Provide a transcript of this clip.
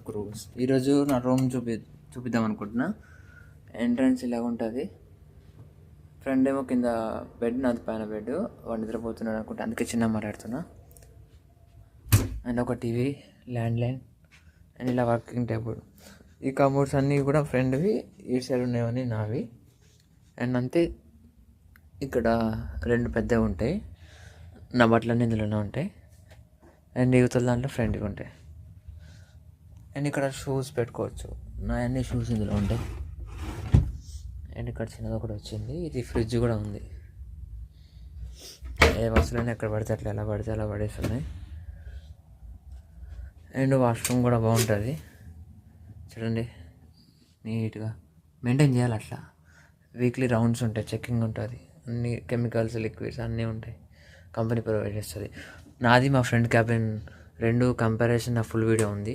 క్రూస్. ఈరోజు నా రూమ్ చూపిద్దాం అనుకుంటున్నా. ఎంట్రన్స్ ఇలా ఉంటుంది. ఫ్రెండ్ ఏమో కింద బెడ్, నాది పైన బెడ్. వాడు నిద్రపోతున్నాడు అనుకుంటా, అందుకే చిన్న మాట్లాడుతున్నా. అండ్ ఒక టీవీ, ల్యాండ్లైన్ అండ్ ఇలా వర్కింగ్ టేబుల్. ఈ కమోడ్స్ అన్నీ కూడా ఫ్రెండ్వి, ఈ సైడ్ ఉండేవన్నీ నావి. అండ్ అంతే, ఇక్కడ 2 పెద్దవి ఉంటాయి. నా బట్టలన్నీ ఇందులోనే ఉంటాయి. అండ్ యువతల దాంట్లో ఫ్రెండ్వి ఉంటాయి. అండ్ ఇక్కడ షూస్ పెట్టుకోవచ్చు. నా అన్ని షూస్ ఇందులో ఉంటాయి. అండ్ ఇక్కడ చిన్నది ఒకటి వచ్చింది. ఇది ఫ్రిడ్జ్ కూడా ఉంది. ఏ వస్తువులైనా ఎక్కడ పడితే అట్లా, ఎలా పడితే అలా పడేస్తున్నాయి. అండ్ వాష్రూమ్ కూడా బాగుంటుంది చూడండి, నీట్గా మెయింటైన్ చేయాలి. అట్లా వీక్లీ రౌండ్స్ ఉంటాయి, చెక్కింగ్ ఉంటుంది. అన్ని కెమికల్స్, లిక్విడ్స్ అన్నీ ఉంటాయి. కంపెనీ ప్రొవైడ్ చేస్తుంది. నాది మా ఫ్రెండ్ క్యాబిన్ 2 కంపారిజన్ నా ఫుల్ వీడియో ఉంది.